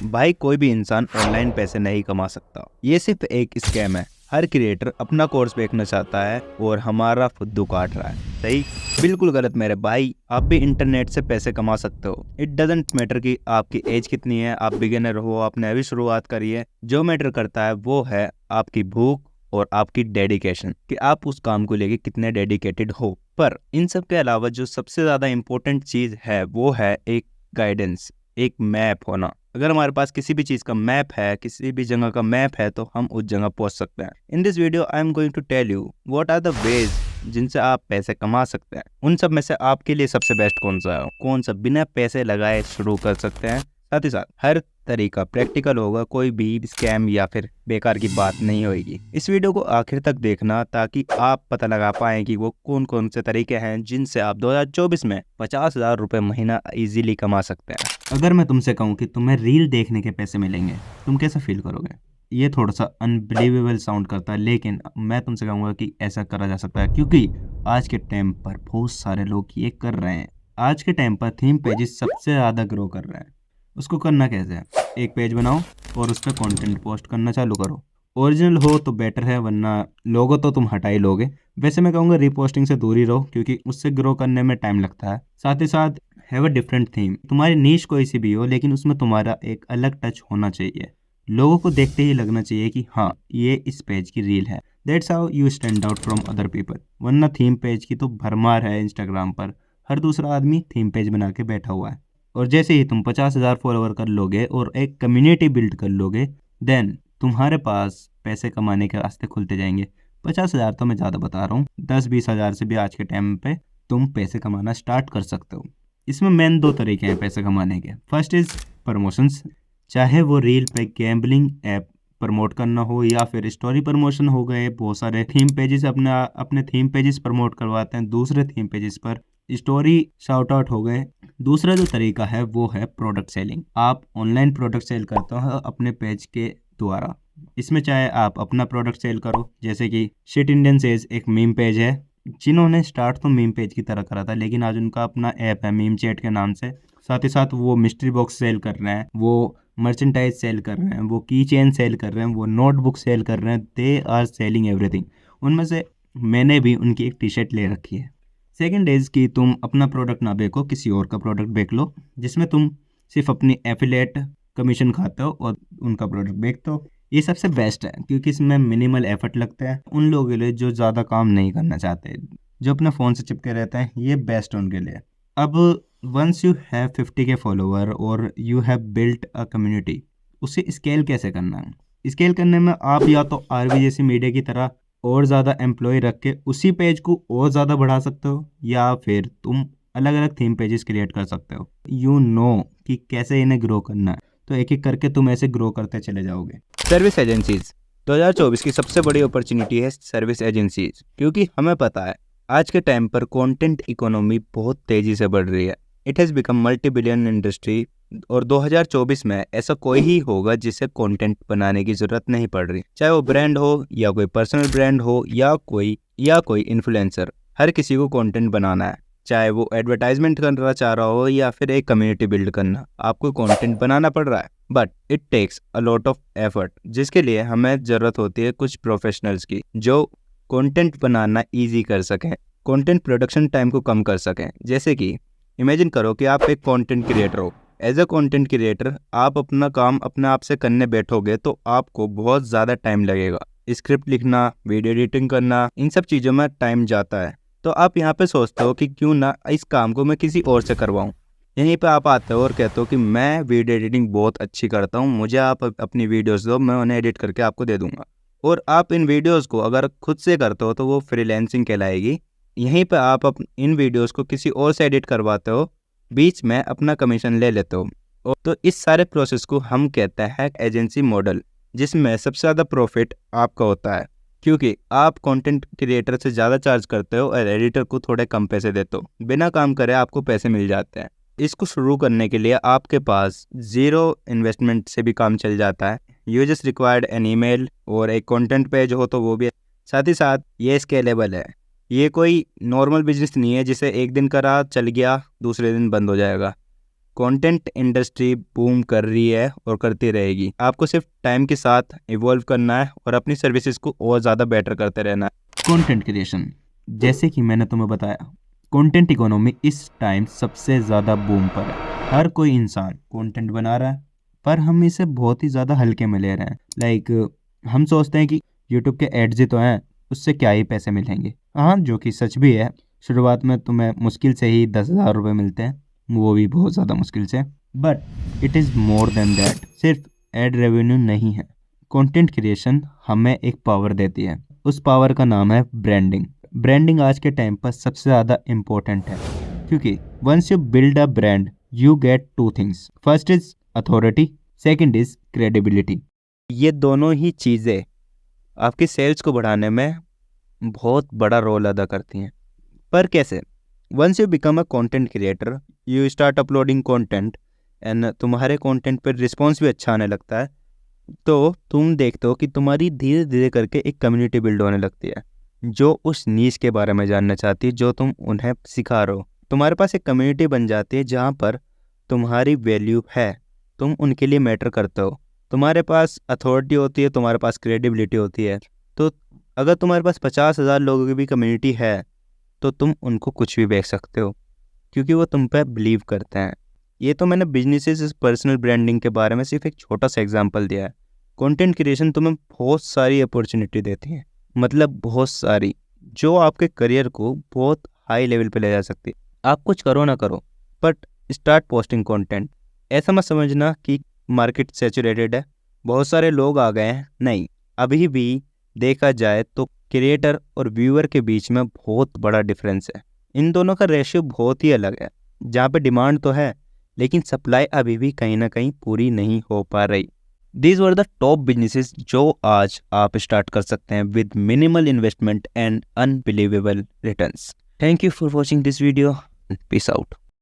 भाई कोई भी इंसान ऑनलाइन पैसे नहीं कमा सकता। ये सिर्फ एक स्कैम है। हर क्रिएटर अपना कोर्स बेचना चाहता है और हमारा फुद्दू काट रहा है। सही? बिल्कुल गलत मेरे भाई। आप भी इंटरनेट से पैसे कमा सकते हो। इट डजेंट मैटर कि आपकी एज कितनी है, आप बिगिनर हो, आपने अभी शुरुआत करी है। जो मैटर करता है वो है आपकी भूख और आपकी डेडिकेशन, कि आप उस काम को लेके कितने डेडिकेटेड हो। पर इन सब के अलावा जो सबसे ज्यादा इंपॉर्टेंट चीज है वो है एक गाइडेंस, एक मैप होना। अगर हमारे पास किसी भी चीज का मैप है, किसी भी जगह का मैप है, तो हम उस जगह पहुंच सकते हैं। In this video I am going to tell you what are the ways जिनसे आप पैसे कमा सकते हैं। उन सब में से आपके लिए सबसे बेस्ट कौन सा है, कौन सा बिना पैसे लगाए शुरू कर सकते हैं। साथ ही साथ हर तरीका प्रैक्टिकल होगा, कोई भी स्कैम या फिर बेकार की बात नहीं होगी। इस वीडियो को आखिर तक देखना ताकि आप पता लगा पाएं कि वो कौन कौन से तरीके हैं जिनसे आप 2024 में 50,000 रुपये महीना इजीली कमा सकते हैं। अगर मैं तुमसे कहूँ कि तुम्हें रील देखने के पैसे मिलेंगे, तुम कैसा फील करोगे? ये थोड़ा सा अनबिलीवेबल साउंड करता है, लेकिन मैं तुमसे कहूँगा कि ऐसा करा जा सकता है क्योंकि आज के टाइम पर बहुत सारे लोग ये कर रहे हैं। आज के टाइम पर थीम पेजेस सबसे ज़्यादा ग्रो कर रहे हैं। उसको करना कैसे है? एक पेज बनाओ और उस पर कॉन्टेंट पोस्ट करना चालू करो। ओरिजिनल हो तो बेटर है, वरना लोगो तो तुम हटा ही लोगे। वैसे मैं कहूँगा रीपोस्टिंग से दूर ही रहो क्योंकि उससे ग्रो करने में टाइम लगता है। साथ ही साथ हैव अ डिफरेंट थीम। तुम्हारी नीश कोई सी भी हो, लेकिन उसमें तुम्हारा एक अलग टच होना चाहिए। लोगों को देखते ही लगना चाहिए कि हाँ, ये इस पेज की रील है। That's how you stand out from other people. वरना थीम पेज की तो भरमार है इंस्टाग्राम पर। हर दूसरा आदमी थीम पेज बना के बैठा हुआ है। और जैसे ही तुम 50,000 फॉलोवर कर लोगे और एक कम्युनिटी बिल्ड कर लोगे, देन तुम्हारे पास पैसे कमाने के रास्ते खुलते जाएंगे। 50,000 तो मैं ज़्यादा बता रहा हूँ, 10-20 हज़ार से भी आज के टाइम पे तुम पैसे कमाना स्टार्ट कर सकते हो। इसमें मेन दो तरीके हैं पैसे कमाने के। First is promotions. चाहे वो रील पे गैम्बलिंग ऐप प्रमोट करना हो या फिर स्टोरी प्रमोशन हो गए। बहुत सारे थीम पेजेस अपने थीम पेजेस प्रमोट करवाते हैं दूसरे थीम पेजेस पर, स्टोरी शाउट आउट हो गए। दूसरा जो तरीका है वो है प्रोडक्ट सेलिंग। आप ऑनलाइन प्रोडक्ट सेल करते हो अपने पेज के द्वारा। इसमें चाहे आप अपना प्रोडक्ट सेल करो, जैसे कि शिट इंडियन सेज एक मीम पेज है, जिन्होंने स्टार्ट तो मीम पेज की तरह करा था, लेकिन आज उनका अपना ऐप है मीम चैट के नाम से। साथ ही साथ वो मिस्ट्री बॉक्स सेल कर रहे हैं, वो मर्चेंटाइज सेल कर रहे हैं, वो की चेन सेल कर रहे हैं, वो नोटबुक सेल कर रहे हैं। They are selling everything. उनमें से मैंने भी उनकी एक टी शर्ट ले रखी है। सेकेंड इज कि तुम अपना प्रोडक्ट ना बेचो, किसी और का प्रोडक्ट बेच लो, जिसमें तुम सिर्फ अपनी एफिलिएट कमीशन खाते हो और उनका प्रोडक्ट बेचते हो। ये सबसे बेस्ट है क्योंकि इसमें मिनिमल एफर्ट लगता है उन लोगों के लिए जो ज़्यादा काम नहीं करना चाहते, जो अपने फ़ोन से चिपके रहते हैं। ये बेस्ट है उनके लिए। अब वंस यू हैव 50 के फॉलोवर और you have built a community, उसे स्केल कैसे करना है? स्केल करने में आप या तो आरबी जैसी मीडिया की तरह और ज़्यादा एम्प्लॉय रख के उसी पेज को और ज़्यादा बढ़ा सकते हो, या फिर तुम अलग अलग थीम पेजेस क्रिएट कर सकते हो। यू नो कि कैसे इन्हें ग्रो करना है, तो एक एक करके तुम ऐसे ग्रो करते चले जाओगे। सर्विस एजेंसीज 2024 की सबसे बड़ी अपॉर्चुनिटी है सर्विस एजेंसीज, क्योंकि हमें पता है आज के टाइम पर कंटेंट इकोनॉमी बहुत तेजी से बढ़ रही है। It has become multi billion industry और 2024 में ऐसा कोई ही होगा जिसे कंटेंट बनाने की जरूरत नहीं पड़ रही। चाहे वो ब्रांड हो या कोई पर्सनल ब्रांड हो या कोई इन्फ्लुएंसर, हर किसी को कंटेंट बनाना है। चाहे वो एडवर्टाइजमेंट करना चाह रहा हो या फिर एक कम्युनिटी बिल्ड करना, आपको कंटेंट बनाना पड़ रहा है। But it takes a lot of effort, जिसके लिए हमें ज़रूरत होती है कुछ प्रोफेशनल्स की जो कंटेंट बनाना ईजी कर सकें, कंटेंट प्रोडक्शन टाइम को कम कर सकें। जैसे कि इमेजिन करो कि आप एक कंटेंट क्रिएटर हो। एज अ कंटेंट क्रिएटर आप अपना काम अपने आप से करने बैठोगे तो आपको बहुत ज़्यादा टाइम लगेगा। स्क्रिप्ट लिखना, वीडियो एडिटिंग करना, इन सब चीज़ों में टाइम जाता है। तो आप यहाँ पे सोचते हो कि क्यों ना इस काम को मैं किसी और से करवाऊँ। यहीं पे आप आते हो और कहते हो कि मैं वीडियो एडिटिंग बहुत अच्छी करता हूँ, मुझे आप अपनी वीडियोस दो, मैं उन्हें एडिट करके आपको दे दूंगा। और आप इन वीडियोस को अगर खुद से करते हो तो वो फ्रीलांसिंग कहलाएगी। यहीं पे आप इन वीडियोस को किसी और से एडिट करवाते हो, बीच में अपना कमीशन ले लेते हो। और तो इस सारे प्रोसेस को हम कहते हैं एजेंसी मॉडल, जिसमें सबसे ज़्यादा प्रॉफिट आपका होता है क्योंकि आप कंटेंट क्रिएटर से ज़्यादा चार्ज करते हो और एडिटर को थोड़े कम पैसे देते हो। बिना काम करे आपको पैसे मिल जाते हैं। इसको शुरू करने के लिए आपके पास ज़ीरो इन्वेस्टमेंट से भी काम चल जाता है। You just required an email और एक कंटेंट पेज हो तो वो भी। साथ ही साथ ये स्केलेबल है। ये कोई नॉर्मल बिजनेस नहीं है जिसे एक दिन करा चल गया दूसरे दिन बंद हो जाएगा। कंटेंट इंडस्ट्री बूम कर रही है और करती रहेगी। आपको सिर्फ टाइम के साथ इवॉल्व करना है और अपनी सर्विसेज को और ज़्यादा बेटर करते रहना है। कंटेंट क्रिएशन, जैसे कि मैंने तुम्हें बताया, कंटेंट इकोनॉमी इस टाइम सबसे ज़्यादा बूम पर है। हर कोई इंसान कंटेंट बना रहा है, पर हम इसे बहुत ही ज़्यादा हल्के में ले रहे हैं। लाइक हम सोचते हैं कि यूट्यूब के एड्स ही तो हैं, उससे क्या ही पैसे मिलेंगे। हाँ, जो कि सच भी है। शुरुआत में तुम्हें मुश्किल से ही 10,000 रुपये मिलते हैं, वो भी बहुत ज़्यादा मुश्किल से। But it is more than that. सिर्फ एड रेवेन्यू नहीं है, कंटेंट क्रिएशन हमें एक पावर देती है। उस पावर का नाम है ब्रांडिंग। ब्रांडिंग आज के टाइम पर सबसे ज़्यादा इम्पोर्टेंट है, क्योंकि once you build a brand you get two things. First is authority, second is credibility. ये दोनों ही चीज़ें आपकी सेल्स को बढ़ाने में बहुत बड़ा रोल अदा करती हैं। पर कैसे? Once you become a content creator, you start uploading content and तुम्हारे कंटेंट पर रिस्पॉन्स भी अच्छा आने लगता है, तो तुम देखते हो कि तुम्हारी धीरे धीरे करके एक कम्युनिटी बिल्ड होने लगती है जो उस नीश के बारे में जानना चाहती है जो तुम उन्हें सिखा रहे हो। तुम्हारे पास एक कम्युनिटी बन जाती है जहाँ पर तुम्हारी वैल्यू है, तुम उनके लिए मैटर करते हो, तुम्हारे पास अथॉरिटी होती है, तुम्हारे पास क्रेडिबिलिटी होती है। तो अगर तुम्हारे पास 50,000 लोगों की भी कम्युनिटी है तो तुम उनको कुछ भी बेच सकते हो, क्योंकि वो तुम पे बिलीव करते हैं। ये तो मैंने बिजनेसेस पर्सनल ब्रांडिंग के बारे में सिर्फ एक छोटा सा एग्जांपल दिया है। कंटेंट क्रिएशन तुम्हें बहुत सारी अपॉर्चुनिटी देती है, मतलब बहुत सारी, जो आपके करियर को बहुत हाई लेवल पे ले जा सकती है। आप कुछ करो ना करो, बट स्टार्ट पोस्टिंग कंटेंट। ऐसा मत समझना कि मार्केट सैचुरेटेड है, बहुत सारे लोग आ गए हैं, नहीं। अभी भी देखा जाए तो क्रिएटर और व्यूअर के बीच में बहुत बड़ा डिफरेंस है। इन दोनों का रेशियो बहुत ही अलग है। जहाँ पे डिमांड तो है, लेकिन सप्लाई अभी भी कहीं ना कहीं पूरी नहीं हो पा रही। These were the top businesses जो आज आप स्टार्ट कर सकते हैं with minimal investment and unbelievable returns. Thank you for watching this video. Peace out.